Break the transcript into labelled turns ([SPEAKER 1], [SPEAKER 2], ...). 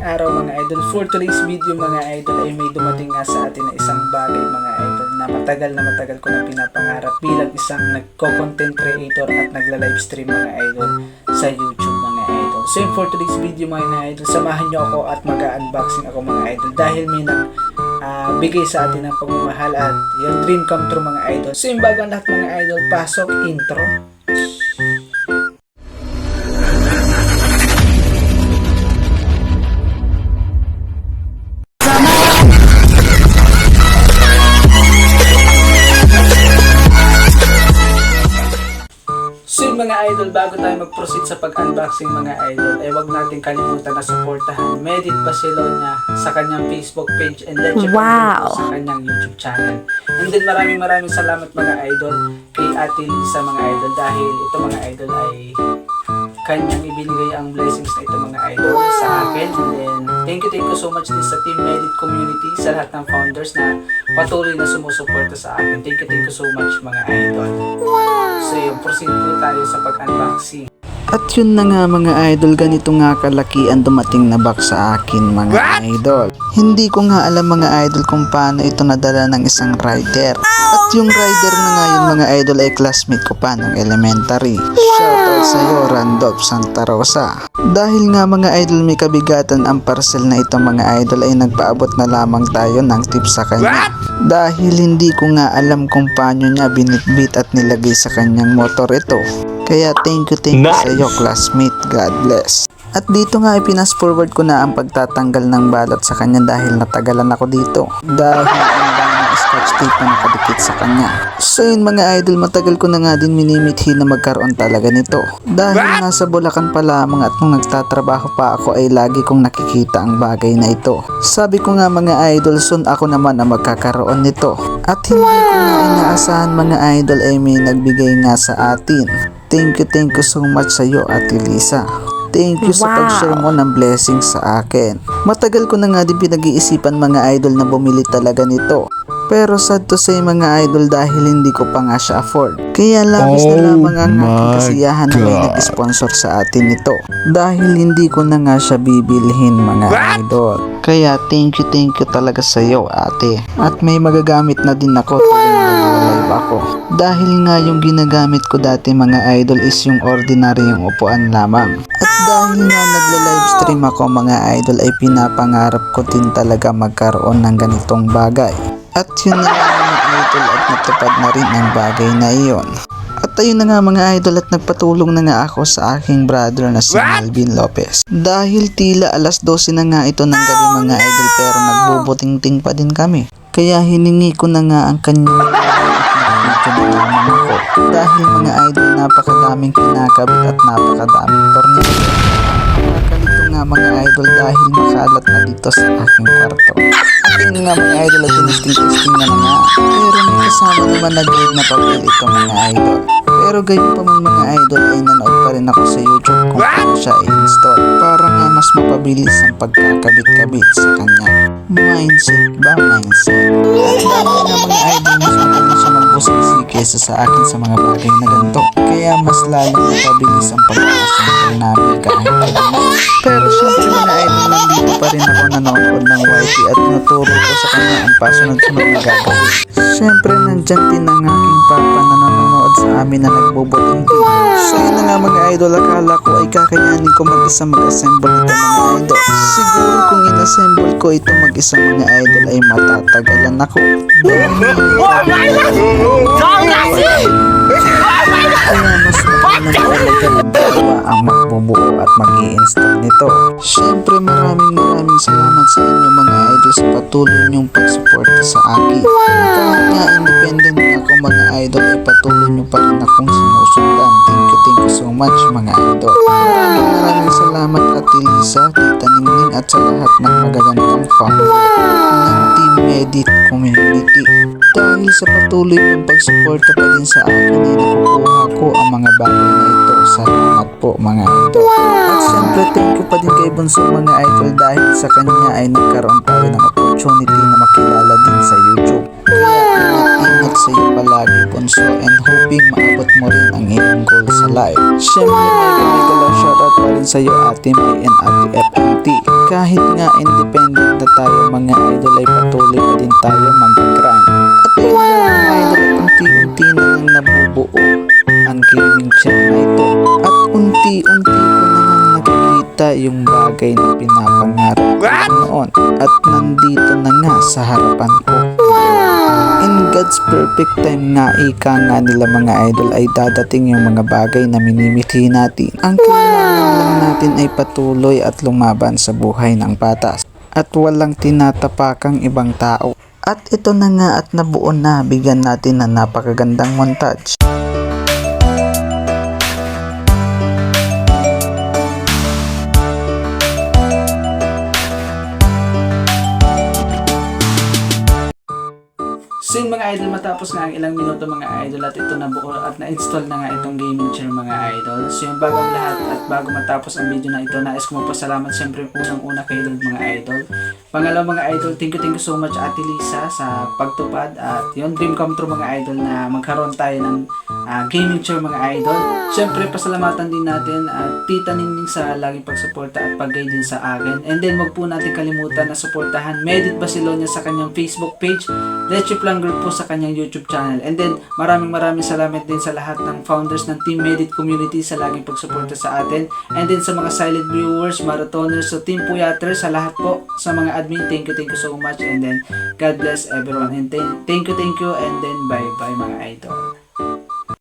[SPEAKER 1] araw mga idol. For today's video mga idol ay may dumating nga sa atin na isang bagay mga idol na matagal ko na pinapangarap bilang isang nagko-content creator at nagla-livestream mga idol sa YouTube mga idol. So for today's video mga idol, samahan nyo ako at mag-unboxing ako mga idol dahil may bigay sa atin ng pagmamahal at yung dream come true mga idol. So yung bago ang lahat mga idol, pasok intro. So yung mga idol, bago tayo mag-proceed sa pag-unboxing mga idol, ay wag natin kalimutan na suportahan Medit Barcelona sa kanyang Facebook page and Leche sa kanyang YouTube channel. And then maraming salamat mga idol kay Ate Lisa mga idol dahil ito mga idol ay kanyang ibinigay ang blessings na ito mga idol sa akin. And then thank you so much din sa Team Medit community, sa lahat ng founders na patuloy na sumusuporta sa akin. Thank you so much mga idol. So yun, proceed po tayo sa pag-unboxing.
[SPEAKER 2] At yun na nga mga idol, ganito nga kalaki ang dumating na box sa akin mga idol. Hindi ko nga alam mga idol kung paano ito nadala ng isang rider. At yung rider na nga yun mga idol ay classmate ko pa ng elementary. Shoutout sa iyo Randolph Santa Rosa. Dahil nga mga idol may kabigatan ang parcel na ito mga idol ay nagpaabot na lamang tayo ng tip sa kanya. Dahil hindi ko nga alam kung paano niya binitbit at nilagay sa kanyang motor ito. Kaya thank you sa iyo classmate, God bless. At dito nga ipinas forward ko na ang pagtatanggal ng balot sa kanya dahil natagalan ako dito. Dahil ang daming scotch tape na nakadikit sa kanya. So yun mga idol, matagal ko na nga din minimithi na magkaroon talaga nito. Dahil nasa Bulacan pa lamang at nung nagtatrabaho pa ako ay lagi kong nakikita ang bagay na ito. Sabi ko nga mga idol, soon ako naman ang magkakaroon nito. At hindi ko nga inaasahan mga idol ay may nagbigay nga sa atin. Thank you so much sa iyo Ate Lisa. Thank you sa pag-share mo ng blessings sa akin. Matagal ko na nga din pinag-iisipan mga idol na bumili talaga nito. Pero sad to say mga idol dahil hindi ko pa nga siya afford. Kaya labis na lamang ang aking kasiyahan na may nag-sponsor sa atin nito. Dahil hindi ko na nga siya bibilhin mga idol. Kaya thank you talaga sa iyo ate. At may magagamit na din ako tuwing nag-live ako. Dahil nga yung ginagamit ko dati mga idol is yung ordinary yung upuan lamang. At dahil nga nagla-livestream ako mga idol ay pinapangarap ko din talaga magkaroon ng ganitong bagay. At yun na nga mga idol at natupad na rin ang bagay na iyon. At ayun na nga mga idol at nagpatulong na nga ako sa aking brother na si Melvin Lopez. Dahil tila alas 12 na nga ito ng gabi mga idol pero nagbubuting-ting pa din kami. Kaya hiningi ko na nga ang kanyang video na naman ako. Dahil mga idol napakadaming kinakabit at napakadaming tornilyo. Nakalito nga mga idol dahil makalat na dito sa aking kwarto. At nga mga idol at tinisting na nga. Pero may kasama naman na grade na papel ito mga idol. Pero gayon pa man mga idol ay nanood pa rin ako sa YouTube kung paano siya i-install. Para nga mas mapabilis ang pagkakabit-kabit sa kanya. Mindset ba? Mindset. At dahil nga mga idol mas magaling siya magbusisi kesa sa akin sa mga bagay na ganito. Kaya mas lalong mapabilis ang pagkakasambal namin kahit alam. Pero syempre mga idol nandito pa rin ako nanonood ng YT at naturo ko sa kanya ang pasunod-sunod na gagawin. Syempre nandyan din ang aking papa na nanonood sa amin na nagbubuting din. So yun na nga mga idol, akala ko ay kakayanin ko mag-isa mag-assemble ito mga idol. Siguro kung in-assemble ko ito mag-isa mga idol ay matatagalan ako. Kaya mas maganda talaga ng dalawa ang magbubuo at mag-i-install nito. Syempre maraming salamat sa inyo mga idol sa patuloy niyong pagsuporta sa akin. Kahit nga independent ako mga idol ay patuloy niyo pa rin akong sinusundan. Thank you so much mga idol. Maraming salamat Ate Lisa, Tita Ningning at sa lahat ng magagandang founder ng Team Medit community. Dahil sa patuloy ng pagsuporta pa din sa akin ay nakukuha ko ang mga bagay na ito. Salamat po mga idol. At syempre thank you pa din kay Bunso mga idol dahil sa kanya ay nagkaroon tayo ng opportunity na makilala din sa YouTube. Kaya ingat sa iyo palagi Bunso and hoping maabot mo rin ang iyong goal sa life. Syempre mega love shoutout pa rin sa iyo Ate May and Ate FMT. kahit nga independent na tayo mga idol ay patuloy pa din tayo mag-grind. At ayun mga idol, unti-unti na lang nabubuo ang gaming channel na ito. At unti-unti ko na lang nakikita yung bagay na pinapangarap ko noon. At nandito na nga sa harapan ko. In God's perfect time nga, ika nga nila mga idol, ay dadating yung mga bagay na minimithi natin. Ang kailangan lang natin ay patuloy at lumaban sa buhay ng patas at walang tinatapakang ibang tao. At ito na nga at nabuo na, bigyan natin ng napakagandang montage.
[SPEAKER 1] So yun mga idol, matapos nga ang ilang minuto mga idol at ito nabuo at na-install na nga itong gaming chair mga idol. So yung bago ang lahat at bago matapos ang video na ito, nais ko magpasalamat siyempre unang-una kay Lord mga idol. Pangalawa mga idol, thank you so much Ate Lisa sa pagtupad at yun, dream come true mga idol na magkaroon tayo ng gaming chair mga idol. Siyempre pasalamatan din natin at Tita Ningning sa laging pagsuporta at pag-guide din sa akin. And then wag po natin kalimutan na suportahan Medit Basilonia sa kanyang Facebook page, Leche Plan Group po sa kanyang YouTube channel. And then maraming salamat din sa lahat ng founders ng Team Medit community sa laging pagsuporta sa atin. And then sa mga silent viewers, marathoners, so Team Puyater, sa lahat po sa mga admin, thank you so much. And then God bless everyone and thank you and then bye bye mga idol.